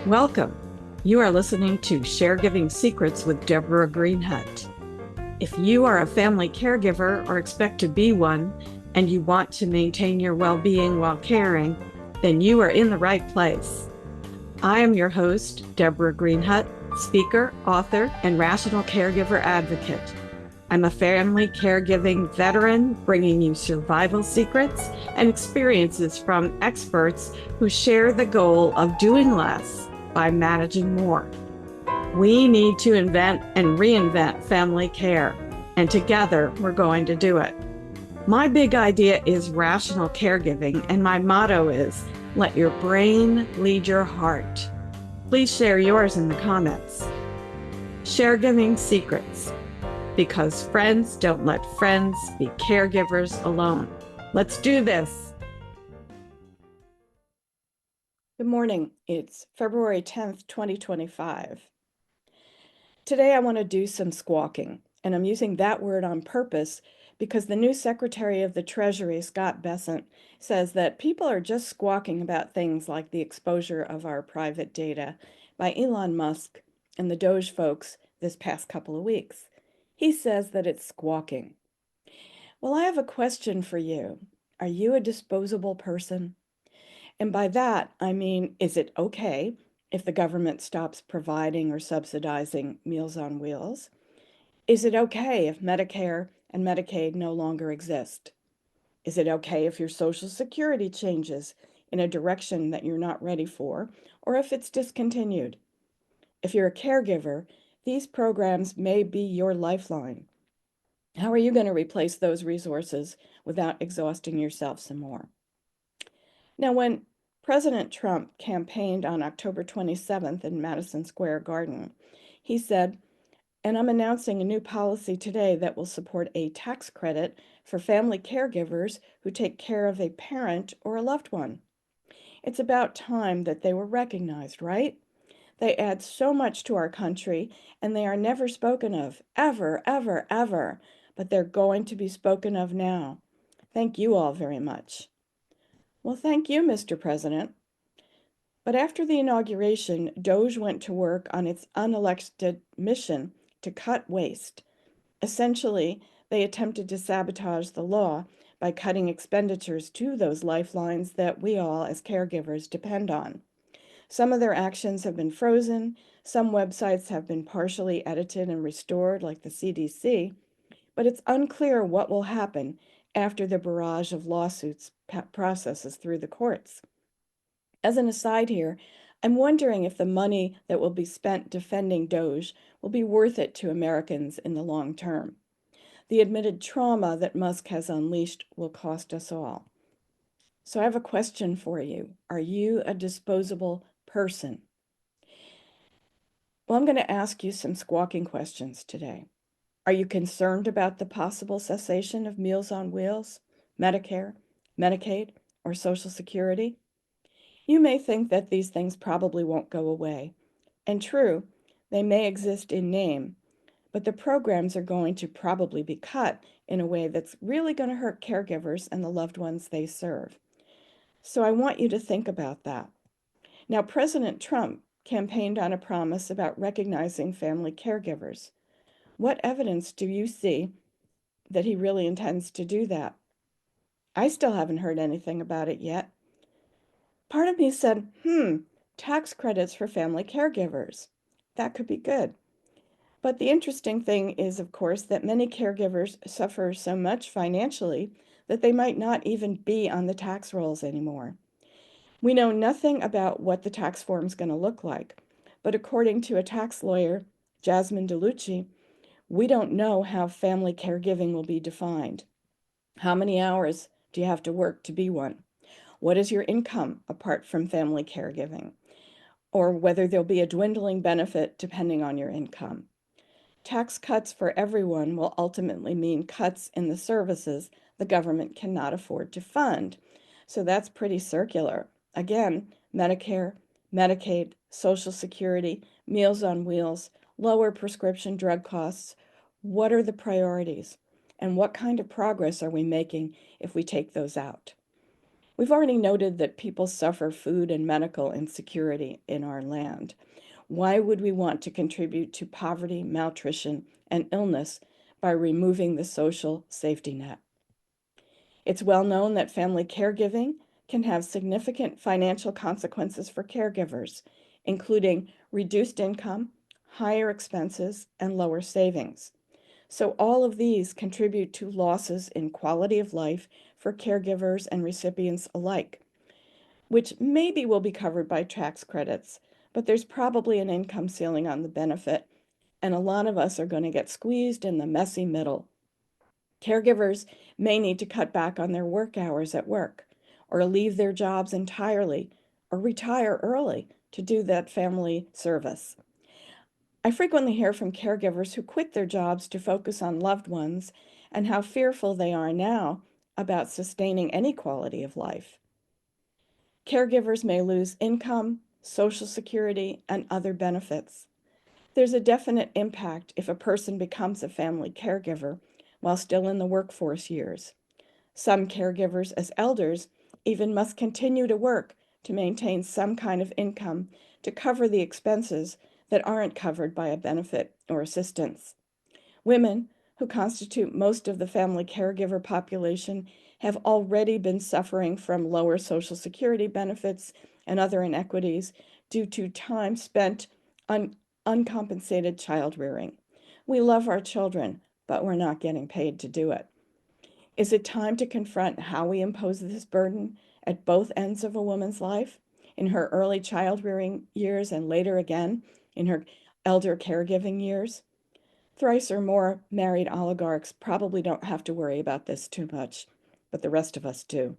Welcome. You are listening to Caregiving Secrets with Deborah Greenhut. If you are a family caregiver or expect to be one, and you want to maintain your well-being while caring, then you are in the right place. I am your host, Deborah Greenhut, speaker, author, and rational caregiver advocate. I'm a family caregiving veteran, bringing you survival secrets and experiences from experts who share the goal of doing less by managing more. We need to invent and reinvent family care, and together we're going to do it. My big idea is rational caregiving, and my motto is, let your brain lead your heart. Please share yours in the comments. Caregiving Secrets, because friends don't let friends be caregivers alone. Let's do this. Good morning. It's February 10th, 2025. Today I want to do some squawking, and I'm using that word on purpose because the new Secretary of the Treasury, Scott Bessent, says that people are just squawking about things like the exposure of our private data by Elon Musk and the Doge folks this past couple of weeks. He says that it's squawking. Well, I have a question for you. Are you a disposable person? And by that, I mean, is it okay if the government stops providing or subsidizing Meals on Wheels? Is it okay if Medicare and Medicaid no longer exist? Is it okay if your Social Security changes in a direction that you're not ready for, or if it's discontinued? If you're a caregiver, these programs may be your lifeline. How are you going to replace those resources without exhausting yourself some more? Now, when President Trump campaigned on October 27th in Madison Square Garden, he said, and I'm announcing a new policy today that will support a tax credit for family caregivers who take care of a parent or a loved one. It's about time that they were recognized, right? They add so much to our country, and they are never spoken of, ever, ever, ever. But they're going to be spoken of now. Thank you all very much. Well, thank you, Mr. President. But after the inauguration, Doge went to work on its unelected mission to cut waste. Essentially, they attempted to sabotage the law by cutting expenditures to those lifelines that we all, as caregivers, depend on. Some of their actions have been frozen, some websites have been partially edited and restored, like the CDC, but it's unclear what will happen after the barrage of lawsuits processes through the courts. As an aside here, I'm wondering if the money that will be spent defending Doge will be worth it to Americans in the long term. The admitted trauma that Musk has unleashed will cost us all. So I have a question for you. Are you a disposable person? Well, I'm going to ask you some squawking questions today. Are you concerned about the possible cessation of Meals on Wheels, Medicare, Medicaid, or Social Security? You may think that these things probably won't go away. And true, they may exist in name, but the programs are going to probably be cut in a way that's really going to hurt caregivers and the loved ones they serve. So I want you to think about that. Now, President Trump campaigned on a promise about recognizing family caregivers. What evidence do you see that he really intends to do that? I still haven't heard anything about it yet. Part of me said, tax credits for family caregivers. That could be good. But the interesting thing is, of course, that many caregivers suffer so much financially that they might not even be on the tax rolls anymore. We know nothing about what the tax form is going to look like, but according to a tax lawyer, Jasmine DeLucci, we don't know how family caregiving will be defined. How many hours do you have to work to be one? What is your income apart from family caregiving? Or whether there'll be a dwindling benefit depending on your income. Tax cuts for everyone will ultimately mean cuts in the services the government cannot afford to fund. So that's pretty circular. Again, Medicare, Medicaid, Social Security, Meals on Wheels, lower prescription drug costs. What are the priorities? And what kind of progress are we making if we take those out? We've already noted that people suffer food and medical insecurity in our land. Why would we want to contribute to poverty, malnutrition, and illness by removing the social safety net? It's well known that family caregiving can have significant financial consequences for caregivers, including reduced income, higher expenses, and lower savings. So all of these contribute to losses in quality of life for caregivers and recipients alike, which maybe will be covered by tax credits, but there's probably an income ceiling on the benefit, and a lot of us are going to get squeezed in the messy middle. Caregivers may need to cut back on their work hours at work, or leave their jobs entirely, or retire early to do that family service. I frequently hear from caregivers who quit their jobs to focus on loved ones and how fearful they are now about sustaining any quality of life. Caregivers may lose income, Social Security, and other benefits. There's a definite impact if a person becomes a family caregiver while still in the workforce years. Some caregivers, as elders, even must continue to work to maintain some kind of income to cover the expenses that aren't covered by a benefit or assistance. Women, who constitute most of the family caregiver population, have already been suffering from lower Social Security benefits and other inequities due to time spent on uncompensated child rearing. We love our children, but we're not getting paid to do it. Is it time to confront how we impose this burden at both ends of a woman's life, in her early child rearing years and later again in her elder caregiving years? Thrice or more married oligarchs probably don't have to worry about this too much, but the rest of us do.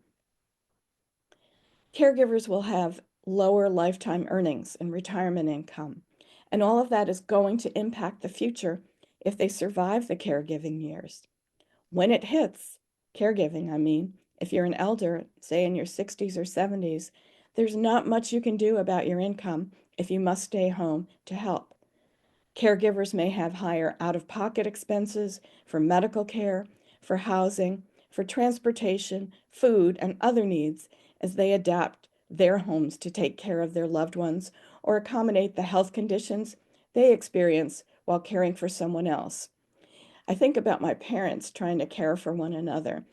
Caregivers will have lower lifetime earnings and retirement income, and all of that is going to impact the future if they survive the caregiving years. When it hits, caregiving, I mean, if you're an elder, say in your 60s or 70s, there's not much you can do about your income if you must stay home to help. Caregivers may have higher out-of-pocket expenses for medical care, for housing, for transportation, food, and other needs as they adapt their homes to take care of their loved ones or accommodate the health conditions they experience while caring for someone else. I think about my parents trying to care for one another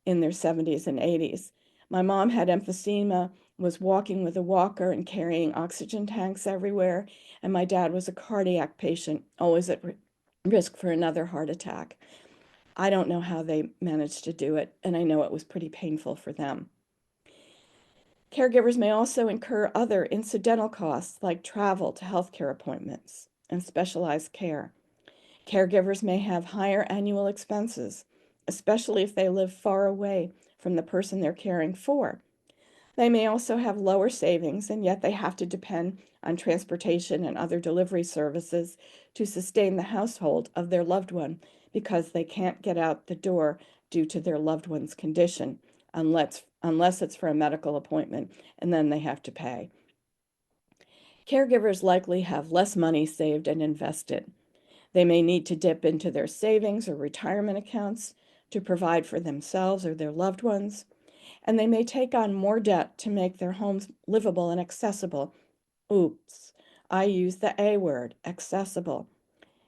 in their 70s and 80s. My mom had emphysema, was walking with a walker and carrying oxygen tanks everywhere, and my dad was a cardiac patient, always at risk for another heart attack. I don't know how they managed to do it, and I know it was pretty painful for them. Caregivers may also incur other incidental costs like travel to healthcare appointments and specialized care. Caregivers may have higher annual expenses, especially if they live far away from the person they're caring for. They may also have lower savings, and yet they have to depend on transportation and other delivery services to sustain the household of their loved one because they can't get out the door due to their loved one's condition, unless it's for a medical appointment, and then they have to pay. Caregivers likely have less money saved and invested. They may need to dip into their savings or retirement accounts to provide for themselves or their loved ones, and they may take on more debt to make their homes livable and accessible. Oops, I used the A word, accessible.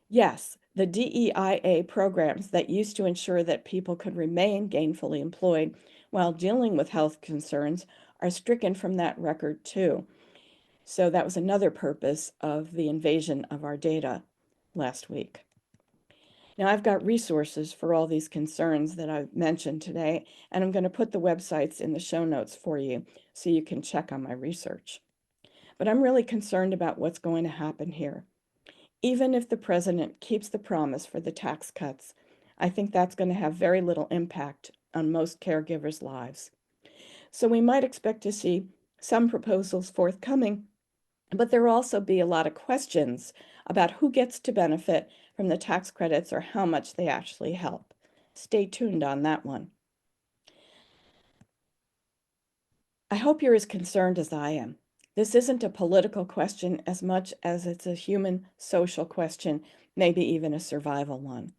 Yes, the DEIA programs that used to ensure that people could remain gainfully employed while dealing with health concerns are stricken from that record too. So that was another purpose of the invasion of our data last week. Now, I've got resources for all these concerns that I've mentioned today, and I'm going to put the websites in the show notes for you so you can check on my research. But I'm really concerned about what's going to happen here. Even if the president keeps the promise for the tax cuts, I think that's going to have very little impact on most caregivers' lives. So we might expect to see some proposals forthcoming, but there will also be a lot of questions about who gets to benefit from the tax credits or how much they actually help. Stay tuned on that one. I hope you're as concerned as I am. This isn't a political question as much as it's a human social question, maybe even a survival one.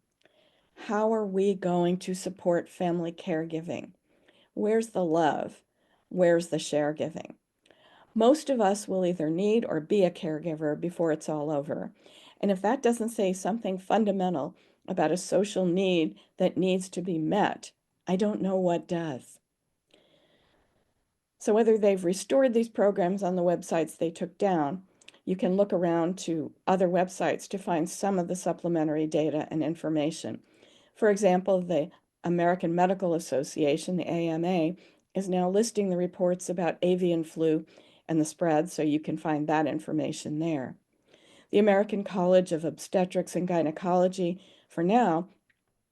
How are we going to support family caregiving? Where's the love? where's the share giving? Most of us will either need or be a caregiver before it's all over. And if that doesn't say something fundamental about a social need that needs to be met, I don't know what does. So whether they've restored these programs on the websites they took down, you can look around to other websites to find some of the supplementary data and information. For example, the American Medical Association, the AMA, is now listing the reports about avian flu and the spread, so you can find that information there. The American College of Obstetrics and Gynecology, for now,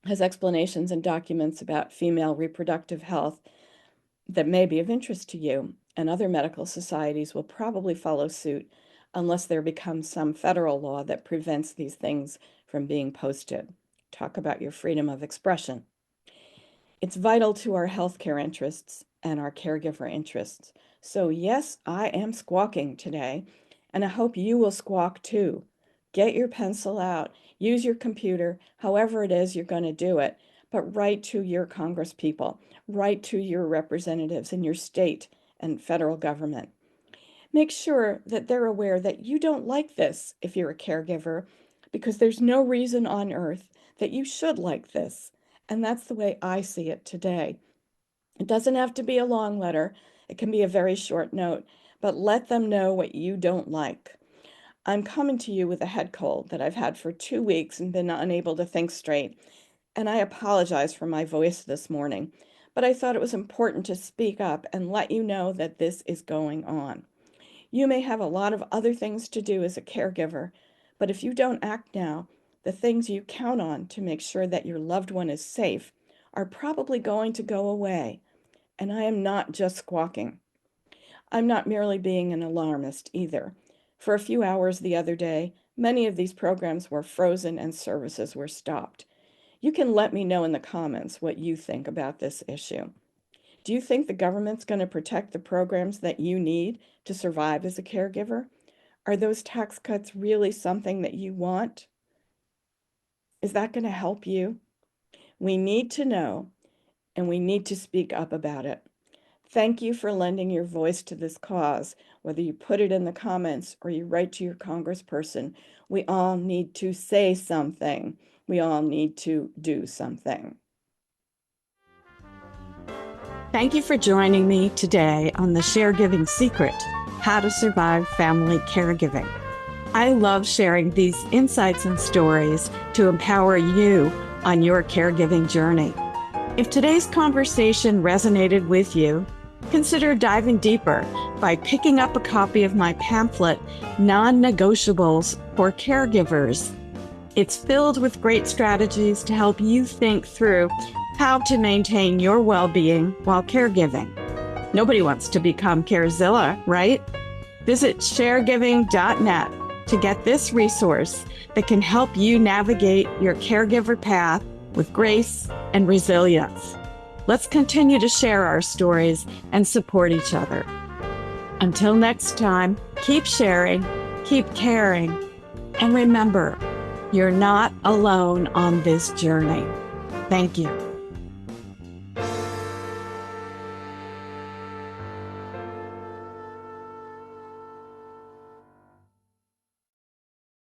has explanations and documents about female reproductive health that may be of interest to you, and other medical societies will probably follow suit unless there becomes some federal law that prevents these things from being posted. Talk about your freedom of expression. It's vital to our healthcare interests and our caregiver interests. So yes, I am squawking today, and I hope you will squawk too. Get your pencil out, use your computer, however it is you're going to do it, but write to your congresspeople, write to your representatives in your state and federal government. Make sure that they're aware that you don't like this if you're a caregiver, because there's no reason on earth that you should like this. And that's the way I see it today. It doesn't have to be a long letter. It can be a very short note, but let them know what you don't like. I'm coming to you with a head cold that I've had for 2 weeks and been unable to think straight. And I apologize for my voice this morning, but I thought it was important to speak up and let you know that this is going on. You may have a lot of other things to do as a caregiver, but if you don't act now, the things you count on to make sure that your loved one is safe are probably going to go away. And I am not just squawking. I'm not merely being an alarmist either. For a few hours the other day, many of these programs were frozen and services were stopped. You can let me know in the comments what you think about this issue. Do you think the government's going to protect the programs that you need to survive as a caregiver? Are those tax cuts really something that you want? Is that going to help you? We need to know, and we need to speak up about it. Thank you for lending your voice to this cause. Whether you put it in the comments or you write to your congressperson, we all need to say something. We all need to do something. Thank you for joining me today on the Share Giving Secret, How to Survive Family Caregiving. I love sharing these insights and stories to empower you on your caregiving journey. If today's conversation resonated with you, consider diving deeper by picking up a copy of my pamphlet, Non-Negotiables for Caregivers. It's filled with great strategies to help you think through how to maintain your well-being while caregiving. Nobody wants to become Carezilla, right? Visit sharegiving.net to get this resource that can help you navigate your caregiver path with grace and resilience. Let's continue to share our stories and support each other. Until next time, keep sharing, keep caring, and remember, you're not alone on this journey. Thank you.